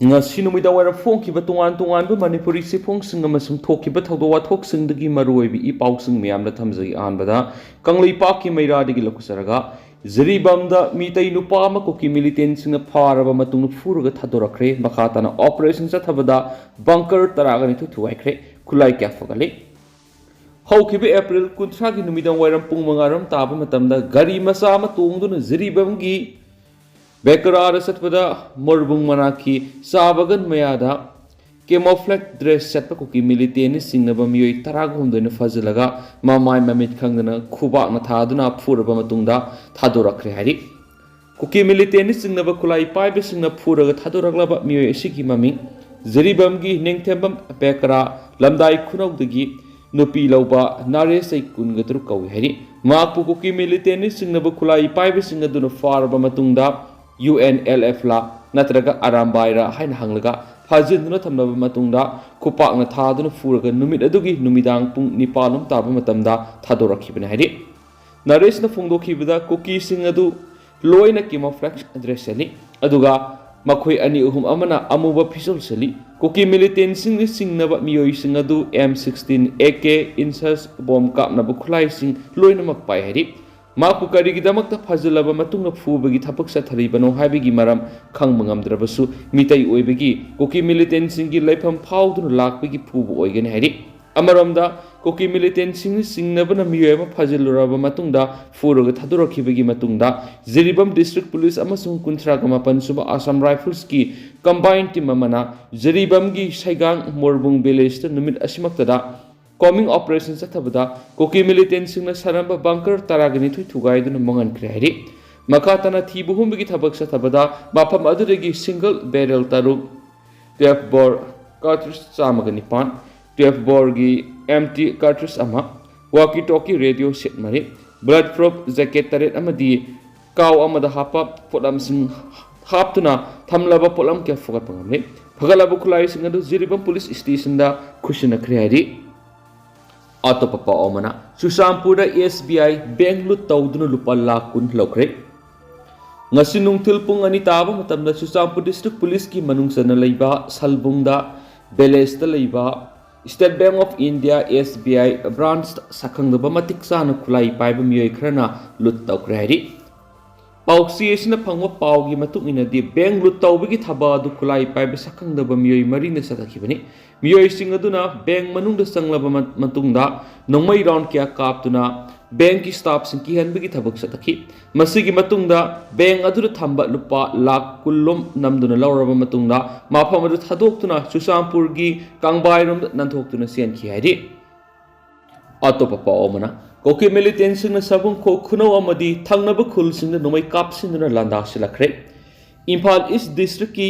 ngasi numida wara phongkiba tongan manipuri siphongsing amasung thokiba thawdo wathoksingdagi maruoibi ipausing miyamna thamjai anbada kanglei paki meiradi lokusaraga Ziribamda mitai nupa ama koki militant sing pharaba matung furuga thadorakre makhatana operation sathabada bunker taragani thu thuaikre khulai kya fogale haukibe April kunthra gi numidang wairam pung mangaram taba matamda gari masa ama tongduna ziribamgi bekara satpada morbung manaki sabagan mayada camouflage dress setpa koki militant singnaba miyoi taragumdona fazalaga mamai mamit khangdana khuba na thaduna phuraba matungda thadorakre hari koki militant singnaba khulai paibe singna phuraga thadoraklaba miyoi asigi maming ziribamgi nengthembam bekara lamdai khunawdagi nupi lauba nare sai kungatru kawi hari mapu koki militant singnaba khulai paibe singaduna faraba matungda UNLF la natraga arambaira haina hanglaga Fazinduna thamnaba matungda khupakna thaduna furaga numit adugi numidang pung nipalum taba matamda thadorakhibane hari naresna phongdokhibada koki sing adu loina camouflage dress sali aduga makhoi ani uhum amana amuba phisol sali koki militant sing singnaba miyoi sing adu M16 AK insas bomb kapnaba khulai sing loina makpai hari maku karigidamakta fazilaba matungna fubagi thapak satharibano haibigi maram khangba ngamdrabasu mitai oibagi koki militant singi laifam phauduna lakbagi phubu oigani hari amaramda koki militant singnabana miyema faziluraba matungda furuga thadorakhibagi matungda Ziribam district police amasung kunthraga mapan suba Assam Rifles ki combined team amana Ziribam gi Saigang Morbung village ta numit asimaktada coming operation sathabada koki militant singna saramba bunker taragani thu thugaiduna mangan krehari makatana thibuhumbigi thabak sathabada mafam aduregi single barrel taruk 12 bore cartridge chamagani pan 12 bore gi empty cartridge ama walkie talkie radio set mari blood proof jacket taret amadi kaw amada hapa polam sing haptuna thamlaba polam ke fogat pangamle phagalaba khulai singadu Ziribam police station da khushina krehari Atopapa omana Susampura SBI bank lut tawduna lupa lakun lokre ngasi nungthil pung ani taba matamda Susampur district police ki manungsana leiba salbungda belesta leiba State Bank of India SBI branch sakhangdaba matik sana khulai paiba miyoi khrana lut tawkre hari pauksi esina phangwa paugi matuk inadi bank lut tawbigi thaba du khulai paiba sakhangdaba miyoi marina sadakhibani miyoi sing aduna bank manungda sanglaba matungda nongmai round kya kaptuna bank ki staff sing ki hanbigi thabak satakhi masigi matungda bank adura thamba lupa lakh kullum namduna lawraba matungda mafam adu thadoktuna Susampur gi kangbai rom nanthokuna sen ki hari atopapa omana koki militant sing na sabung ko khuno amadi thangnaba khul sing na nomai kap sinduna landa silakre Imphal East district ki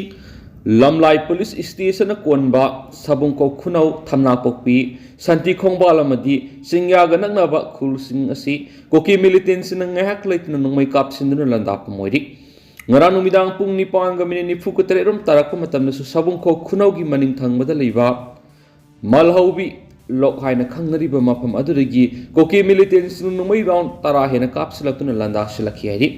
Lamlai police station konba sabung ko khunau thamna pokpi santi khongbal amadi singyaga naknaba khul sing asi koki militant sing ngahak leitna nongmai kap sinduna landa pamoiri ngara numidang pung ni panga minini fukutre rom tarak matamna su sabung ko khunau gi maning thangmada leiba malhaubi lok haina khangnariba mafam adurigi koki militant sing nongmai round tara hena kap silaktuna landa silakhi hari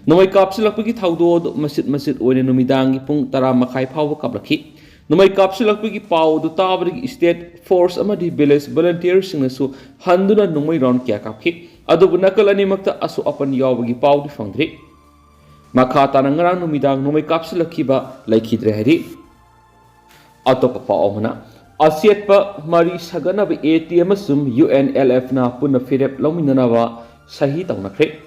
Nomai kapsilakpagi thawdo masit oine numidangi pung tara makhai phawa kaplakhi nomai kapsilakpagi pau du tabri state force amadi village volunteers singnasu handuna nomai round kya kaphi adubu nakal ani makta asu apan yawagi pau du fangdri makha tanangara numidang nomai kapsilakhiba laikhidre hari atopa paomana asietpa mari sagana ba ATM sum UNLF na punna firep lominanawa sahi tawnakre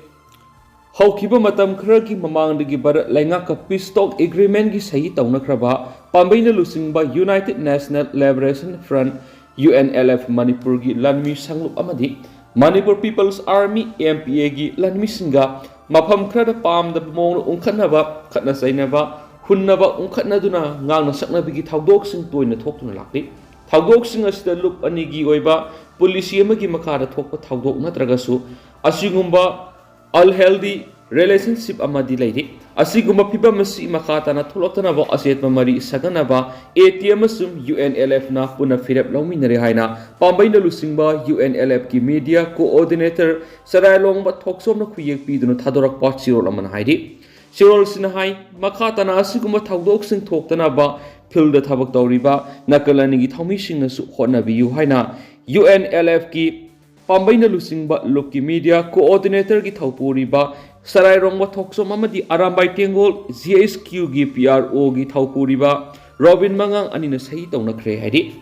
Haukiba matam khragi mamangdagi bar laingaka peace talk agreement gi sahi tawnakhraba pambaina lusingba United National Liberation Front UNLF Manipur gi lanmi sanglup amadi Manipur People's Army MPA gi lanmi singa mafam khrada pamda mong ungkhanaba khatna sainaba hunnaba ungkhatnaduna ngangna saknabigi thawdok sing toina thoktuna lakli thawdok sing asida lup ani gi oiba police amagi makara thokpa thawdok natragasu asigumba unhealthy relationship amadi leiri asiguma piba masi makatana tholotana ba asetma mari saganaba ATM sum UNLF na puna firep lominare haina pambaina lusingba UNLF ki media coordinator sarailong ba thoksom na khuyek piduna thadorak pa chirol aman hairi Sirol Sinahai, Makatana Asiguma Taudox and Toktanaba, Pilda Tabak Doriba, Nakalani Tomishing Honabi Haina, UNLF ki, Pambaina Lusingba, Luki Media, Coordinator Gitaupuriba, Sarai Rongwa Tokso Mamadi Arambai Tengol, ZSQ gi PRO Gitaupuriba, Robin Mangang Anina Sahi Dona Krehadi.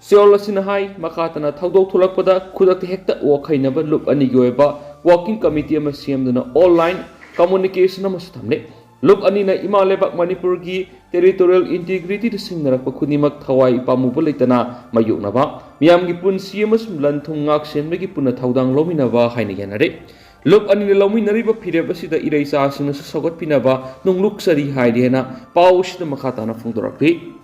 Seoul Sinahai, Makatana Taudo Tulapada, Kudak Hector Wakainaba Look Anigoeba, Walking Committee Masiam online communication Mastamne. Look Anina Imalebak Manipurgi, territorial integrity to Sinara Kunimak Tawai Pamubalitana, Mayunava, Miamgi Pun Siemus Lantungak Semegi Puna Taudang Lominava, Heineganare. Look Anina Lominariba Pirabasi the Irasa Sinus Sogot Pinava, Nung Luxari Haidiana, Paush the Makatana Fundurakli.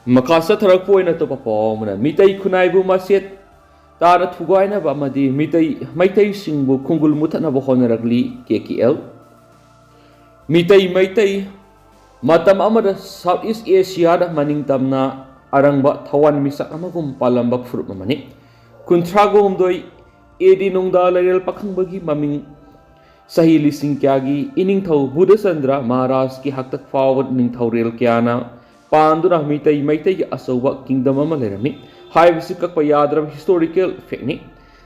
Makasa Tarapoina to Papomana, Mitai Kunaibu Maset, Tara Tuguina Bamadi, Mitai Singbu Kungul Mutana Honoragli, KKL. Mitai Maitai Matam Amada Southeast Asia Maning Tamna Arangba Tawan Misa Amagum Palambak Fruit Mamani Kuntrago Umdoi Edi Nungda Larel Pakambagi Maming Sahili Sinkyagi Ining Tau Buddha Sandra Maharashki Haktak Forward Ning Tau Rail Kiana Pandura Mitai Maitai Asoba Kingdom Amalerami High Visikak Payadram Historical Fekni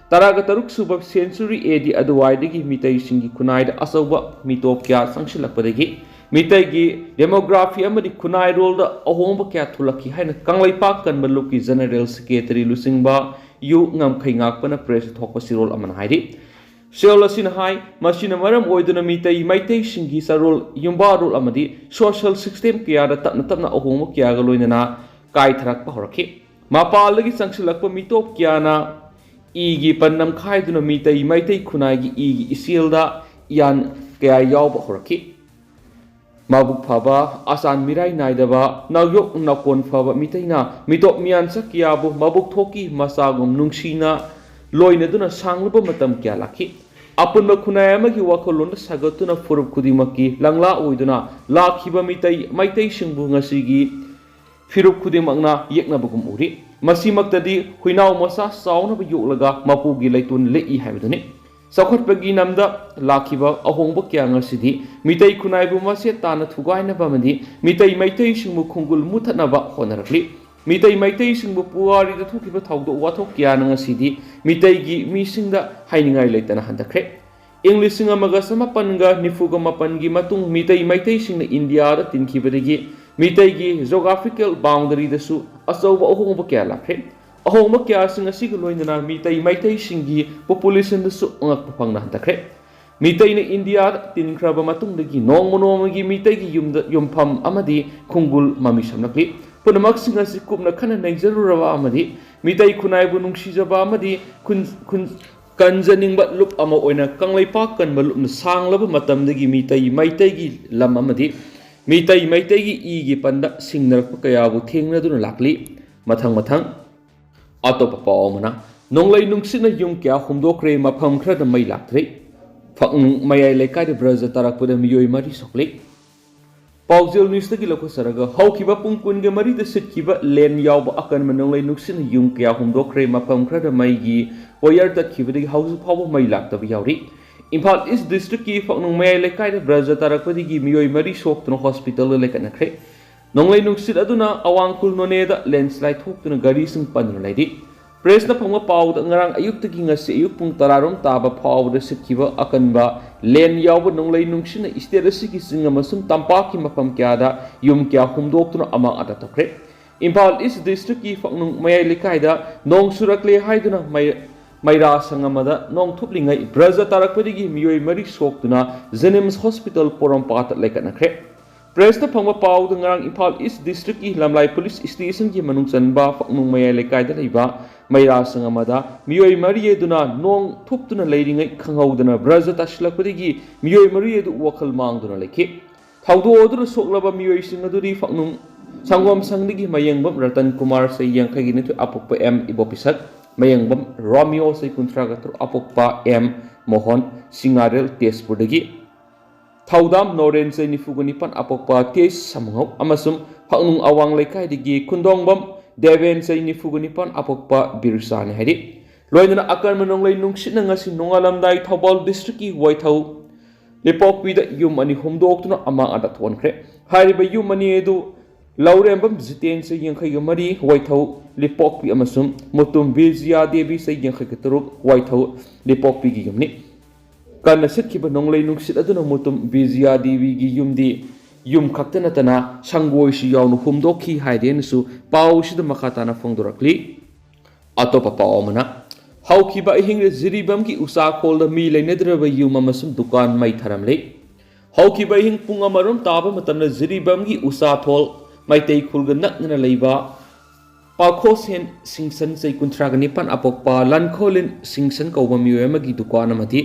Taragataruk Subab Century Edi Aduaidigi Mitai Singi Kunaid Asoba Mitopia Sangshalakpadegi Mitai Demography Amadi Kunai rolled a home Katulaki Haina Kanglai Park and Maluki General Secretary Lusingba Yu Ngam Kingakpana Press Tokosirol Amanhaidi. Seola Sinahai, Machina Maram Oiduna Mitai Maitai Singi Sarol Yumbarul Amadi, Social System Kiada Tatna Ohomo Kiagaloina, Kai Trak Pahoraki. Mapalagi Sangshalakpa Mitop Kiana. Igi Panam Kaiduna Mitai Maitai Kunagi Igi Isilda Yan Kaya Yauba Horaki Mabuk Paba Asan Mirai Naidaba Nagyok Nakon Faba Mitaina Mitop Mian Sakiabu Mabuk Toki Masagum Nungsina Loinaduna Sangluba Matam Kialaki Apun Makunayamaki Wakolunda Sagatuna Furub Kudimaki Langla Uiduna La Kiba Mitai Maitai Shingbunga Sigi Firub Kudimagna Yeknabugum Uri Masimaktadi Huinau Masa Sauna Yulaga Mapugi Laitun Lei Habiduni. Sakot Pagi Namda Lakiba Ahomba Kyanga Sidi Mitai Kunaibu Masia Tana Tugaina Bamadi Mitai Maitai Shimbu Kungul Mutanaba Honorably Mitai Maitai Shimbu Puari the Tukiba Taudo Wato Kiana Sidi Mitai Gi Misinda Hainingai Laitana Handakre English Singa Panga Nifuga Mapangi Matung Mitai Maitai Sing India Tinkibadigi Mitai geographical boundary the su Asoba Ohomba Kyala Ahoma Kya Sing a Sigaloina Mitai Maitai Shingi population the su Pangna Takre Mitai in India Tin Kraba Matung the Gi Nomonomagi Mitai Yumpam Amadi Kungul Mamishamaki Punamak Sing a Sikupna Kana Nexerava Amadi Mitai Kunai Bunung Shizaba Amadi Kanjaning but look Ama Oina Kanglai Park and Malum Sang Lava Matam the Mitai Maitai Lamamadi Mitai Maitegi Igi Panda Singner Pukayabu Tingna Dun Lakli Matang Atopapa Omana Nonglay Nungsina Yung Kya Humdokre Mapam Krada May Lakri Fakung Maya Leka de Braza Tarakuda Miyoi Mari Sokli Pauzil Nistaki Lokosaraga Haukiba Punkun Mari the Sitkiba Len Yauba Akan Manonglay Nuksina Yung Kya Humdokre Mapam Krada Maygi Wayar that Kibidi House of Power May Lakta Yauri Impal is district ki Fakung Maya Leka de Braza Tarakudi Miyoi Mari Sok no hospital Lekanakre Nonglay Nuksit Aduna Awangkul Noneda landslide hook to Gari Sing Pan Lady Press na Ponga Pau the Ngarang Ayuk taking a Sayupung Tararum Taba Pau the Sitkiba Akanba Len Yawa Nonglay Nungshin Isterasiki Singamasum Tampaki Mapam Kiada Yum Kia Humdok among other Tokre Impal is district ki Fakung Maya Lekaida Nong Surakle Haiduna Mayra Sangamada Nong Tuplinga Braza Tarakudi Miyoi Mari Soktuna Zenims Hospital Poram Pat Lekanakre Press the Pama Pau the Ngarang Impal East District Lamlai Police Station Ki Manung Sanba Fakung Maya Lekaida Liba Mayra Sangamada Miyoi Mari Duna Nong Tuptuna Lading Kangaudana Braza Tashlakudi Miyoi Mari Wakal Mangduna Leki Taudo Odra Soklaba Miyoi Singaduri Fakung Sangwam Sangdigi Mayangbam Ratan Kumar say Yankagin to Apokpa M Ibopisat Mayangbam Romeo say Kuntragatur Apokpa M Mohon Singarel Tespudagi Taudam Noren say Nifugunipan Apokpa Tes Samho Amasum Panung Awang Lekai Digi Kundongbam Deven say Nifugunipan Apokpa Birsan Hedi Loina Akan Manonglay Nungsinangasi Nongalam Dai Taubal District White House ꯂꯤꯄꯣꯛꯄꯤꯗ ꯌꯨꯝ ꯑꯅꯤ ꯍꯣꯡꯗꯣꯛꯇꯨꯅ ꯑꯃꯥꯡ ꯑꯇꯥ ꯊꯣꯛꯍꯟꯈ꯭ꯔꯦ ꯍꯥꯏꯔꯤꯕ ꯌꯨꯝ ꯑꯅꯤ ꯑꯗꯨ ꯂꯧꯔꯦꯝꯕꯝ ꯖꯤꯇꯦꯟ ꯆꯍꯤ 84 ꯋꯥꯏꯊꯧ ꯂꯤꯄꯣꯛꯄꯤ ꯑꯃꯁꯨꯡ ꯃꯨꯇꯨꯝ ꯕꯤꯖꯤꯌꯥ ꯗꯦꯕꯤ ꯆꯍꯤ 83 ꯋꯥꯏꯊꯧ ꯂꯤꯄꯣꯛꯄꯤꯒꯤ ꯌꯨꯝꯅꯤ ꯀꯟꯅ ꯁꯤꯠꯈꯤꯕ ꯅꯣꯡꯂꯩ ꯅꯨꯡꯁꯤꯠ ꯑꯗꯨꯅ ꯃꯨꯇꯨꯝ ꯕꯤꯖꯤꯌꯥ ꯗꯦꯕꯤꯒꯤ ꯌꯨꯝꯗꯤ ꯌꯨꯝ ꯈꯛꯇ ꯅꯠꯇꯅ ꯁꯪꯒꯣꯏꯁꯨ ꯌꯥꯎꯅ ꯍꯨꯝꯗꯣꯛꯈꯤ ꯍꯥꯏꯗꯦꯅꯁꯨ ꯄꯥꯎꯁꯤꯗ ꯃꯈꯥ ꯇꯥꯅ ꯐꯣꯡꯗꯣꯔꯛꯂꯤ ꯑꯇꯣꯞꯄ ꯄꯥꯎ ꯑꯃꯅ ꯍꯧꯈꯤꯕ ꯑꯍꯤꯡꯗ ꯖꯤꯔꯤꯕꯝꯒꯤ ꯎꯆꯥꯈꯣꯜꯗ ꯃꯤ ꯂꯩꯅꯗ꯭ꯔꯕ ꯌꯨꯝ ꯑꯃꯁꯨꯡ ꯗꯨꯀꯥꯟ ꯃꯩ ꯊꯥꯔꯝꯂꯤ ꯍꯧꯈꯤꯕ ꯑꯍꯤꯡ ꯄꯨꯡ ꯑꯃꯔꯣꯝ ꯇꯥꯕ ꯃꯇꯝꯗ ꯖꯤꯔꯤꯕꯝꯒꯤ ꯎꯆꯥꯊꯣꯜ ꯃꯩꯇꯩ ꯈꯨꯜꯒ ꯅꯛꯅꯅ ꯂꯩꯕ ꯄꯥꯈꯣꯁꯦꯟ ꯁꯤꯡꯁꯟ ꯆꯩ 39 ꯑꯄꯣꯛꯄ ꯂꯟꯈꯣꯂꯤꯟ ꯁꯤꯡꯁꯟ ꯀꯧꯕ ꯃꯤꯑꯣꯏ ꯑꯃꯒꯤ ꯗꯨꯀꯥꯟ ꯑꯃꯗꯤ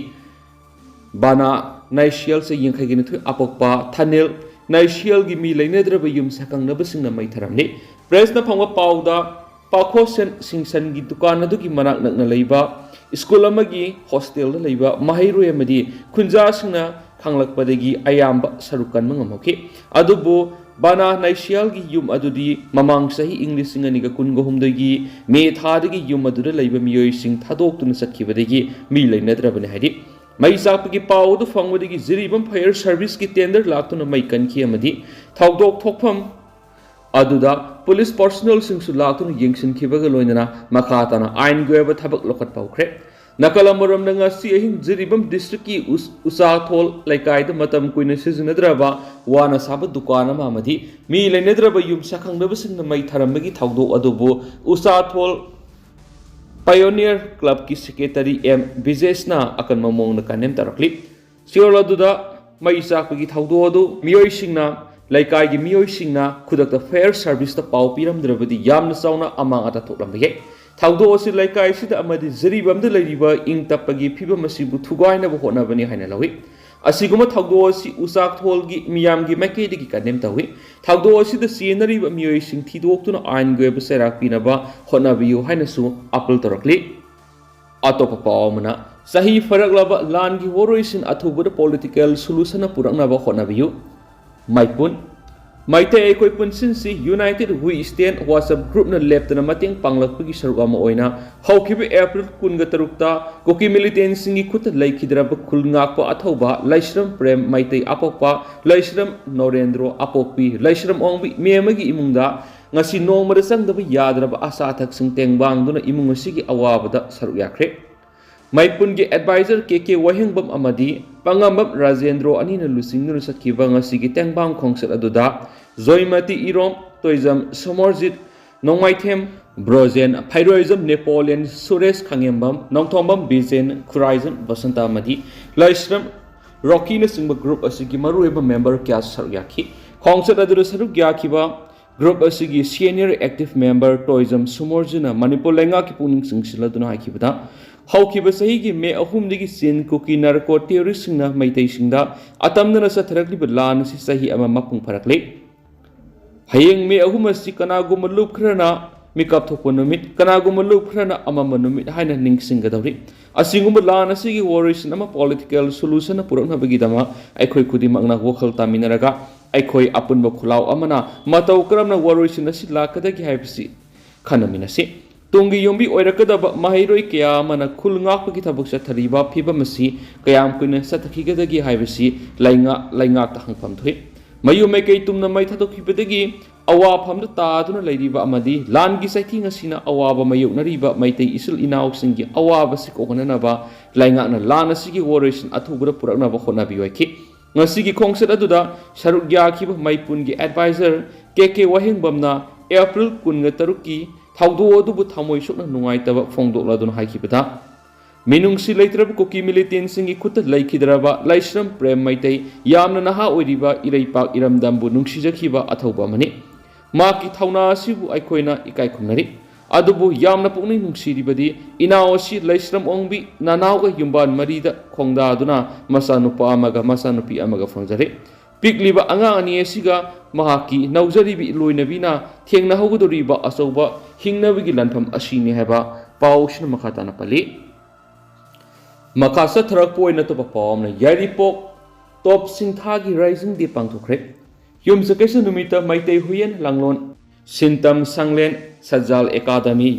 ꯕꯥꯅꯥ ꯅꯥꯏꯁꯤꯌꯦꯜ ꯆꯩ 82 ꯑꯄꯣꯛꯄ ꯊꯥꯅꯤꯜ ꯅꯥꯏꯁꯤꯌꯦꯜꯒꯤ ꯃꯤ ꯂꯩꯅꯗ꯭ꯔꯕ ꯌꯨꯝ ꯁꯛꯈꯪꯅꯕꯁꯤꯡꯅ ꯃꯩ ꯊꯥꯔꯝꯂꯤ ꯄ꯭ꯔꯦꯁꯅ ꯐꯪꯕ ꯄꯥꯎꯗ ꯄꯥꯈꯣꯁꯦꯟ ꯁꯤꯡꯁꯟꯒꯤ ꯗꯨꯀꯥꯟ ꯑꯗꯨꯒꯤ ꯃꯅꯥꯛ ꯅꯛꯅ ꯂꯩꯕ ꯁ꯭ꯀꯨꯜ ꯑꯃꯒꯤ ꯍꯣꯁꯇꯦꯜꯗ ꯂꯩꯕ ꯃꯍꯩꯔꯣꯏ ꯑꯃꯗꯤ ꯈꯨꯟꯖꯥꯁꯤꯡꯅ ꯈꯪꯂꯛꯄꯗꯒꯤ ꯑꯌꯥꯝꯕ ꯁꯔꯨꯛ ꯀꯟꯕ ꯉꯝꯍꯧꯈꯤ ꯑꯗꯨꯕꯨ ꯕꯥꯅꯥ ꯅꯥꯏꯁꯤꯌꯦꯜꯒꯤ ꯌꯨꯝ ꯑꯗꯨꯗꯤ ꯃꯃꯥꯡ ꯆꯍꯤ ꯏꯪ 2019ꯒꯤ ꯃꯦ ꯊꯥꯗꯒꯤ ꯌꯨꯝ ꯑꯗꯨꯗ ꯂꯩꯕ ꯃꯤꯑꯣꯏꯁꯤꯡ ꯊꯥꯗꯣꯛꯇꯨꯅ ꯆꯠꯈꯤꯕꯗꯒꯤ ꯃꯤ ꯂꯩꯅꯗ꯭ꯔꯕꯅꯤ ꯍꯥꯏꯗꯤ ꯃꯩ ꯆꯥꯛꯄꯒꯤ ꯄꯥꯎ ꯑꯗꯨ ꯐꯪꯕꯗꯒꯤ ꯖꯤꯔꯤꯕꯝ ꯐꯥꯌꯔ ꯁꯔꯚꯤꯁꯀꯤ ꯇꯦꯟꯗꯔ ꯂꯥꯛꯇꯨꯅ ꯃꯩ ꯀꯟꯈꯤ ꯑꯃꯗꯤ ꯊꯧꯗꯣꯛ ꯊꯣꯛꯐꯝ ꯑꯗꯨꯗ ꯄꯨꯂꯤꯁ ꯄꯔꯁꯣꯅꯦꯜꯁꯤꯡꯁꯨ ꯂꯥꯛꯇꯨꯅ ꯌꯦꯡꯁꯤꯟꯈꯤꯕꯒ ꯂꯣꯏꯅꯅ ꯃꯈꯥ ꯇꯥꯅ ꯑꯥꯏꯟꯒꯤ ꯑꯣꯏꯕ ꯊꯕꯛ ꯂꯧꯈꯠꯄ ꯍꯧꯈ꯭ꯔꯦ ꯅꯥꯀꯜ ꯑꯃꯔꯣꯝꯗ ꯉꯁꯤ ꯑꯍꯤꯡ ꯖꯤꯔꯤꯕꯝ ꯗꯤꯁꯇ꯭ꯔꯤꯛꯀꯤ ꯎꯆꯥꯊꯣꯜ ꯂꯩꯀꯥꯏꯗ ꯃꯇꯝ ꯀꯨꯏꯅ ꯁꯤꯖꯤꯟꯅꯗ꯭ꯔꯕ ꯋꯥꯅ ꯁꯥꯕ ꯗꯨꯀꯥꯟ ꯑꯃ ꯑꯃꯗꯤ ꯃꯤ ꯂꯩꯅꯗ꯭ꯔꯕ ꯌꯨꯝ ꯁꯛꯈꯪꯅꯕꯁꯤꯡꯅ ꯃꯩ ꯊꯥꯔꯝꯕꯒꯤ ꯊꯧꯗꯣꯛ ꯑꯗꯨꯕꯨ ꯎꯆꯥꯊꯣꯜ ꯄꯥꯏꯑꯣꯅꯤꯌꯔ ꯀ꯭ꯂꯕꯀꯤ ꯁꯦꯀ꯭ꯔꯦꯇꯔꯤ ꯑꯦꯝ ꯕꯤꯖꯦꯁꯅ ꯑꯀꯟꯕ ꯃꯑꯣꯡꯗ ꯀꯟꯗꯦꯝ ꯇꯧꯔꯛꯂꯤ ꯆꯌꯣꯜ ꯑꯗꯨꯗ ꯃꯩ ꯆꯥꯛꯄꯒꯤ ꯊꯧꯗꯣꯛ ꯑꯗꯨ ꯃꯤꯑꯣꯏꯁꯤꯡꯅ ꯂꯩꯀꯥꯏꯒꯤ ꯃꯤꯑꯣꯏꯁꯤꯡꯅ ꯈꯨꯗꯛꯇ ꯐꯥꯌꯔ ꯁꯔꯚꯤꯁꯇ ꯄꯥꯎ ꯄꯤꯔꯝꯗ꯭ꯔꯕꯗꯤ ꯌꯥꯝꯅ ꯆꯥꯎꯅ ꯑꯃꯥꯡ ꯑꯇꯥ ꯊꯣꯛꯂꯝꯕ ꯌꯥꯏ ꯊꯧꯗꯣꯛ ꯑꯁꯤ ꯂꯩꯀꯥꯏꯁꯤꯗ ꯑꯃꯗꯤ ꯖꯤꯔꯤꯕꯝꯗ ꯂꯩꯔꯤꯕ ꯏꯪ ꯇꯞꯄꯒꯤ ꯐꯤꯕꯝ ꯑꯁꯤꯕꯨ ꯊꯨꯒꯥꯏꯅꯕ ꯍꯣꯠꯅꯕꯅꯤ ꯍꯥꯏꯅ ꯂꯧꯏ ꯑꯁꯤꯒꯨꯝꯕ ꯊꯧꯗꯣꯛ ꯑꯁꯤ ꯎꯆꯥꯛꯊꯣꯜꯒꯤ ꯃꯤꯌꯥꯝꯒꯤ ꯃꯥꯏꯀꯩꯗꯒꯤ ꯀꯟꯗꯦꯝ ꯇꯧꯏ ꯊꯧꯗꯣꯛ ꯑꯁꯤꯗ ꯆꯦꯟꯅꯔꯤꯕ ꯃꯤꯑꯣꯏꯁꯤꯡ ꯊꯤꯗꯣꯛꯇꯨꯅ ꯑꯥꯏꯟꯒꯤ ꯑꯣꯏꯕ ꯆꯩꯔꯥꯛ ꯄꯤꯅꯕ ꯍꯣꯠꯅꯕꯤꯌꯨ ꯍꯥꯏꯅꯁꯨ ꯑꯄꯤꯜ ꯇꯧꯔꯛꯂꯤ ꯑꯇꯣꯞꯄ ꯄꯥꯎ ꯑꯃꯅ ꯆꯍꯤ ꯐꯔꯛꯂꯕ ꯂꯥꯟꯒꯤ ꯋꯥꯔꯣꯏꯁꯤꯟ ꯑꯊꯨꯕꯗ ꯄꯣꯂꯤꯇꯤꯀꯦꯜ ꯁꯣꯂꯨꯁꯟ ꯄꯨꯔꯛꯅꯕ ꯍꯣꯠꯅꯕꯤꯌꯨ ꯃꯥꯏꯄꯨꯟ ꯃꯩꯇꯩ ꯑꯩꯈꯣꯏ ꯄꯨꯟꯁꯤꯟꯁꯤ ꯌꯨꯅꯥꯏꯇꯦꯗ ꯋꯤ ꯁ꯭ꯇꯦꯟ ꯋꯥꯆꯞ ꯒ꯭ꯔꯨꯞꯅ ꯂꯦꯞꯇꯅ ꯃꯇꯦꯡ ꯄꯥꯡꯂꯛꯄꯒꯤ ꯁꯔꯨꯛ ꯑꯃ ꯑꯣꯏꯅ ꯍꯧꯈꯤꯕ ꯑꯦꯄ꯭ꯔꯤꯜ 23ꯇ ꯀꯨꯀꯤ ꯃꯤꯂꯤꯇꯦꯟꯁꯤꯡꯒꯤ ꯈꯨꯠꯇ ꯂꯩꯈꯤꯗ꯭ꯔꯕ ꯈꯨꯜ ꯉꯥꯛꯄ ꯑꯊꯧꯕ ꯂꯩꯁ꯭ꯔꯝ ꯄ꯭ꯔꯦꯝ ꯃꯩꯇꯩ ꯑꯄꯣꯛꯄ ꯂꯩꯁ꯭ꯔꯝ ꯅꯣꯔꯦꯟꯗ꯭ꯔꯣ ꯑꯄꯣꯛꯄꯤ ꯂꯩꯁ꯭ꯔꯝ ꯑꯣꯡꯕꯤ ꯃꯤ ꯑꯃꯒꯤ ꯏꯃꯨꯡꯗ ꯉꯁꯤ ꯅꯣꯡꯃꯗ ꯆꯪꯗꯕ ꯌꯥꯗ꯭ꯔꯕ ꯑꯆꯥ ꯑꯊꯛꯁꯤꯡ ꯇꯦꯡꯕꯥꯡꯗꯨꯅ ꯏꯃꯨꯡ ꯑꯁꯤꯒꯤ ꯑꯋꯥꯕꯗ ꯁꯔꯨꯛ ꯌꯥꯈ꯭ꯔꯦ ꯃꯩꯄꯨꯟꯒꯤ ꯑꯦꯗꯚꯥꯏꯖꯔ ꯀꯦ ꯋꯥꯍꯦꯡꯕꯝ ꯑꯃꯗꯤ ꯄꯥꯉꯝꯕꯝ ꯔꯥꯖꯦꯟꯗ꯭ꯔꯣ ꯑꯅꯤꯅ ꯂꯨꯆꯤꯡꯗꯨꯅ ꯆꯠꯈꯤꯕ ꯉꯁꯤꯒꯤ ꯇꯦꯡꯕꯥꯡ ꯈꯣꯡꯆꯠ ꯑꯗꯨꯗ ꯖꯣꯏꯃꯇꯤ ꯏꯔꯣꯝ ꯇꯣꯏꯖꯝ ꯁꯣꯃꯣꯔꯖꯤꯠ ꯅꯣꯡꯃꯥꯏꯊꯦꯝ ꯕ꯭ꯔꯣꯖꯦꯟ ꯐꯩꯔꯣꯏꯖꯝ ꯅꯦꯄꯣꯂꯤꯌꯟ ꯁꯨꯔꯦꯁ ꯈꯥꯉꯦꯝꯕꯝ ꯅꯣꯡꯊꯣꯝꯕꯝ ꯕꯤꯖꯦꯟ ꯈꯨꯔꯥꯏꯖꯝ ꯕꯁꯟꯇ ꯑꯃꯗꯤ ꯂꯩꯁ꯭ꯔꯝ ꯔꯣꯀꯤꯅꯆꯤꯡꯕ ꯒ꯭ꯔꯨꯞ ꯑꯁꯤꯒꯤ ꯃꯔꯨꯑꯣꯏꯕ ꯃꯦꯝꯕꯔ ꯀꯌꯥꯁꯨ ꯁꯔꯨꯛ ꯌꯥꯈꯤ ꯈꯣꯡꯆꯠ ꯑꯗꯨꯗ ꯁꯔꯨꯛ ꯌꯥꯈꯤꯕ ꯒ꯭ꯔꯨꯞ ꯑꯁꯤꯒꯤ senior active member Toijam ꯁꯨꯃꯣꯔꯖꯤꯅ Manipur ꯂꯩꯉꯥꯛꯀꯤ ꯄꯨꯛꯅꯤꯡ ꯆꯤꯡꯁꯤꯜꯂꯗꯨꯅ ꯍꯥꯏꯈꯤꯕꯗ ꯍꯧꯈꯤꯕ ꯆꯍꯤꯒꯤ ꯃꯦ 3ꯗꯒꯤ ꯆꯤꯟ ꯀꯨꯀꯤ ꯅꯥꯔꯀꯣ ꯇꯦꯔꯣꯔꯤꯁꯁꯤꯡꯅ ꯃꯩꯇꯩꯁꯤꯡꯗ ꯑꯇꯝꯅꯅ ꯆꯠꯊꯔꯛꯂꯤꯕ ꯂꯥꯟ ꯑꯁꯤ ꯆꯍꯤ ꯑꯃ ꯃꯄꯨꯡ ꯐꯥꯔꯛꯂꯤ ꯍꯌꯦꯡ ꯃꯦ 3 ꯑꯁꯤ ꯀꯅꯥꯒꯨꯝꯕ ꯂꯨꯞ ꯈꯔꯅ ꯃꯤꯀꯞ ꯊꯣꯛꯄ ꯅꯨꯃꯤꯠ ꯀꯅꯥꯒꯨꯝꯕ ꯂꯨꯞ ꯈꯔꯅ ꯑꯃꯝꯕ ꯅꯨꯃꯤꯠ ꯍꯥꯏꯅ ꯅꯤꯡꯁꯤꯡꯒꯗꯧꯔꯤ ꯑꯁꯤꯒꯨꯝꯕ ꯂꯥꯟ ꯑꯁꯤꯒꯤ ꯋꯥꯔꯣꯏꯁꯤꯟ ꯑꯃ ꯄꯣꯂꯤꯇꯤꯀꯦꯜ ꯁꯣꯂꯨꯁꯟ ꯄꯨꯔꯛꯅꯕꯒꯤꯗꯃꯛ ꯑꯩꯈꯣꯏ ꯈꯨꯗꯤꯡꯃꯛꯅ ꯋꯥꯈꯜ ꯇꯥꯃꯤꯟꯅꯔꯒ ꯑꯩꯈꯣꯏ ꯑꯄꯨꯟꯕ ꯈꯨꯜꯂꯥꯎ ꯑꯃꯅ ꯃꯇꯧ ꯀꯔꯝꯅ ꯋꯥꯔꯣꯏꯁꯤꯟ ꯑꯁꯤ ꯂꯥꯛꯀꯗꯒꯦ ꯍꯥꯏꯕꯁꯤ ꯈꯟꯅꯃꯤꯟꯅꯁꯤ ꯇꯨꯡꯒꯤ ꯌꯨꯝꯕꯤ ꯑꯣꯏꯔꯛꯀꯗꯕ ꯃꯍꯩꯔꯣꯏ ꯀꯌꯥ ꯑꯃꯅ ꯈꯨꯜ ꯉꯥꯛꯄꯒꯤ ꯊꯕꯛ ꯆꯠꯊꯔꯤꯕ ꯐꯤꯕꯝ ꯑꯁꯤ ꯀꯌꯥꯝ ꯀꯨꯏꯅ ꯆꯠꯊꯈꯤꯒꯗꯒꯦ ꯍꯥꯏꯕꯁꯤ ꯂꯩꯉꯥꯛꯇ ꯍꯪꯐꯝ ꯊꯣꯛꯏ ꯃꯌꯨꯝ ꯃꯩꯀꯩ ꯇꯨꯝꯅ ꯃꯩ ꯊꯥꯗꯣꯛꯈꯤꯕꯗꯒꯤ ꯑꯋꯥꯐꯝꯗ ꯇꯥꯗꯨꯅ ꯂꯩꯔꯤꯕ ꯑꯃꯗꯤ ꯂꯥꯟꯒꯤ ꯆꯩꯊꯦꯡ ꯑꯁꯤꯅ ꯑꯋꯥꯕ ꯃꯥꯌꯣꯛꯅꯔꯤꯕ ꯃꯩꯇꯩ ꯏꯆꯤꯜ ꯏꯅꯥꯎꯁꯤꯡꯒꯤ ꯑꯋꯥꯕꯁꯤ ꯀꯣꯛꯍꯟꯅꯅꯕ ꯂꯩꯉꯥꯛꯅ ꯂꯥꯟ ꯑꯁꯤꯒꯤ ꯋꯥꯔꯣꯏꯁꯤꯟ ꯑꯊꯨꯕꯗ ꯄꯨꯔꯛꯅꯕ ꯍꯣꯠꯅꯕꯤꯌꯨ ꯍꯥꯏꯈꯤ ꯉꯁꯤꯒꯤ ꯈꯣꯡꯆꯠ ꯑꯗꯨꯗ ꯁꯔꯨꯛ ꯌꯥꯈꯤꯕ ꯃꯩꯄꯨꯟꯒꯤ ꯑꯦꯗꯚꯥꯏꯖꯔ ꯀꯦ ꯋꯥꯍꯦꯡꯕꯝꯅ ꯑꯦꯄ꯭ꯔꯤꯜ 23ꯀꯤ ꯊꯧꯗꯣꯛ ꯑꯗꯨꯕꯨ ꯊꯃꯣꯏ ꯁꯣꯛꯅ ꯅꯨꯡꯉꯥꯏꯇꯕ ꯐꯣꯡꯗꯣꯛꯂꯗꯨꯅ ꯍꯥꯏꯈꯤꯕꯗ ꯃꯤꯅꯨꯡꯁꯤ ꯂꯩꯇ꯭ꯔꯕ ꯀꯨꯀꯤ ꯃꯤꯂꯤꯇꯦꯟꯁꯤꯡꯒꯤ ꯈꯨꯠꯇ ꯂꯩꯈꯤꯗ꯭ꯔꯕ ꯂꯩꯁ꯭ꯔꯝ ꯄ꯭ꯔꯦꯝ ꯃꯩꯇꯩ ꯌꯥꯝꯅ ꯅꯍꯥ ꯑꯣꯏꯔꯤꯕ ꯏꯔꯩꯄꯥꯛ ꯏꯔꯝꯗꯝꯕꯨ ꯅꯨꯡꯁꯤꯖꯈꯤꯕ ꯑꯊꯧꯕ ꯑꯃꯅꯤ ꯃꯍꯥꯛꯀꯤ ꯊꯧꯅꯥ ꯑꯁꯤꯕꯨ ꯑꯩꯈꯣꯏꯅ ꯏꯀꯥꯏ ꯈꯨꯝꯅꯔꯤ ꯑꯗꯨꯕꯨ ꯌꯥꯝꯅ ꯄꯨꯛꯅꯤꯡ ꯅꯨꯡꯁꯤꯔꯤꯕꯗꯤ ꯏꯅꯥꯎ ꯑꯁꯤ ꯂꯩꯁ꯭ꯔꯝ ꯑꯣꯡꯕꯤ ꯅꯅꯥꯎꯒ ꯌꯨꯝꯕꯥꯟ ꯃꯔꯤꯗ ꯈꯣꯡꯗꯥꯗꯨꯅ ꯃꯆꯥꯅꯨꯄꯥ ꯑꯃꯒ ꯃꯆꯥꯅꯨꯄꯤ ꯑꯃꯒ ꯐꯪꯖꯔꯦ ꯄꯤꯛꯂꯤꯕ ꯑꯉꯥꯡ ꯑꯅꯤ ꯑꯁꯤꯒ ꯃꯍꯥꯛꯀꯤ ꯅꯧꯖꯔꯤꯕ ꯏꯂꯣꯏꯅꯕꯤꯅ ꯊꯦꯡꯅꯍꯧꯒꯗꯧꯔꯤꯕ ꯑꯆꯧꯕ ꯍꯤꯡꯅꯕꯒꯤ ꯂꯥꯟꯐꯝ ꯑꯁꯤꯅꯤ ꯍꯥꯏꯕ ꯄꯥꯎꯁꯤꯅ ꯃꯈꯥ ꯇꯥꯅ ꯄꯜꯂꯤ ꯃꯈꯥ ꯆꯠꯊꯔꯛꯄ ꯑꯣꯏꯅ ꯑꯇꯣꯞꯄ ꯄꯥꯎ ꯑꯃꯅ ꯌꯥꯏꯔꯤꯄꯣꯛ ꯇꯣꯞ ꯁꯤꯡꯊꯥꯒꯤ ꯔꯥꯏꯖꯤꯡ ꯗꯦ ꯄꯥꯡꯊꯣꯛꯈ꯭ꯔꯦ ꯌꯨꯝꯁꯀꯩꯁ ꯅꯨꯃꯤꯠꯇ ꯃꯩꯇꯩ ꯍꯨꯌꯦꯟ ꯂꯥꯡꯂꯣꯟ ꯁꯤꯟꯇꯝ ꯁꯪꯂꯦꯟ ꯁꯖꯥꯜ ꯑꯦꯀꯥꯗꯃꯤ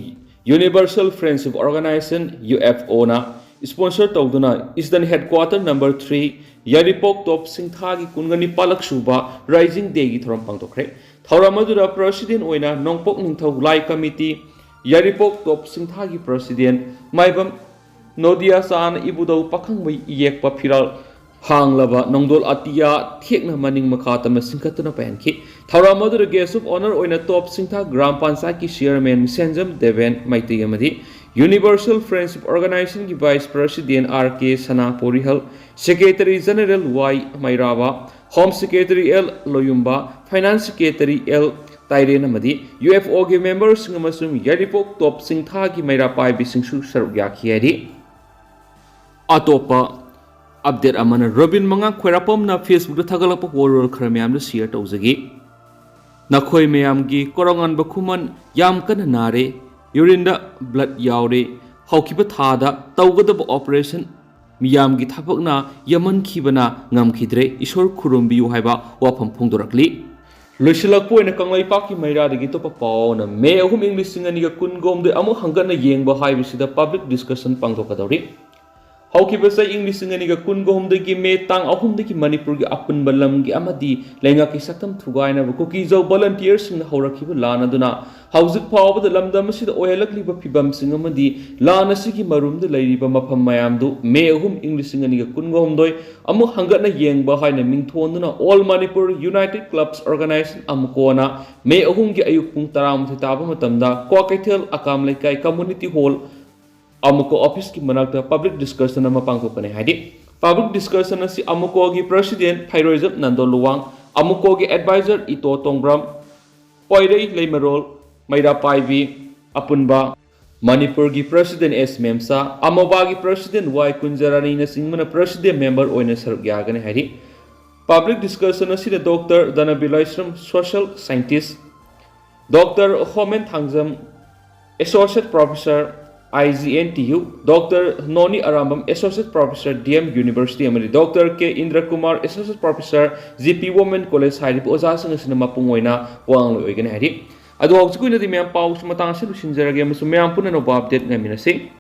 ꯌꯨꯅꯤꯚꯔꯁꯦꯜ ꯐ꯭ꯔꯦꯟꯗꯁꯤꯞ ꯑꯣꯔꯒꯅꯥꯏꯖꯦꯁꯟ UFOꯅ स्पॉन्सर तौदुना eastern headquarter number 3 Yairipok Top सिंथागी कुनगनी पालक सुबा राइजिंग डे की थौरम पांगथोखरे थौरम अदुदा प्रेसिडेंट ओइना नोंगपोक निंथौ लाई कमिटी यारिपोक टॉप सिंथागी प्रेसिडेंट माइबम नोदिया सान इबुदौ पाखंगमै इयेकपा फिराल हांगलबा नोंदोल अतिया थेकना मनिंग मखातम सिंखतुना पहनखि थौरम अदुदा गेस्ट ऑफ ऑनर ओइना टॉप सिंथा ग्राम पंचायत की चेयरमैन सेंजम देवेन माइती अमदी यूनिवर्सल फ्रेंडशिप ऑर्गेनाइजेशन की वाइस प्रेसिडेंट आर.के. सना पोरिहल सेक्रेटरी जनरल वाई मैरावा home secretary L Loyumba finance secretary L ताइरेन अमदी यूएफओ के मेंबर्स यारिपोक टॉप सिंथा की मैरा पाइबी सिंसु सरुक याखियरी अतोपा अपडेट अमन रोबिन मंगा खोरापमना फेसबुक थगलप वॉरल खर मैम शेयर तौजगी नखोई मयामगी कोरोंगनबा खुमन यामkanna nare Urine blood yaore haukiba thada tawgadaba operation miyamgi thapakna yaman khibana ngamkhidre isor khurumbiyu haiba wafam phongdorakli loisilakpo ina kanglai paki maira dagi topa pauna me ahum english singani ga kungom de amu hangana yengba haibisida public discussion pangdokadori हौकिबा से English सिंगनिगा कुनगोम दगी मे तांग अहुम दगी मणिपुर की अपन बलम की अमदी लेंगा की सकम थुगाइना cookie जो volunteer सिंग हौरखिबा लाना दुना हौजिक फावबद लमदम सिद ओयलकलिबा फिबम सिंग अमदी लाना सिगी मरुम द लैरिबा मफम मयाम दु मे अहुम इंग्लिश सिंगनिगा कुनगोम दोय अमु हंगना येंगबा हाइना मिंगथोंदुना all Manipur united clubs organization अमुकोना मे अहुम की अयुक पुंग 10 ताबा मतमदा क्वाकैथल अकाम लेकाई कम्युनिटी हॉल अमुको ऑफिस की मनाक्ता पब्लिक डिस्कशन अमा पांगथोकने हाइदि पब्लिक डिस्कशन असि अमुको की प्रेसिडेंट फाइरोइजम नंदो लुवांग अमुको की एडवाइजर इतो तोंग्राम पोइरई लेमरोल मैरा पाइबी अपुनबा मणिपुर की प्रेसिडेंट एस मेमसा अमोबा की प्रेसिडेंट वाई कुंजरानी ने सिंगमना प्रेसिडेंट मेंबर ओइने सरुक यागने हाइदि पब्लिक डिस्कशन असि डॉक्टर दनबिलाइश्रम social scientist doctor Homen Thangjam associate professor IGNTU Dr. Noni Arambam Associate Professor DM University Amari Dr. K. Indra Kumar Associate Professor GP Women College Haidi Oza Sang Sinama Pungoina Wang Loigan Hadi Adu Hawksuina di Miam Paus Matang Silu Sinjarage Musumam Punan of Update Naminasi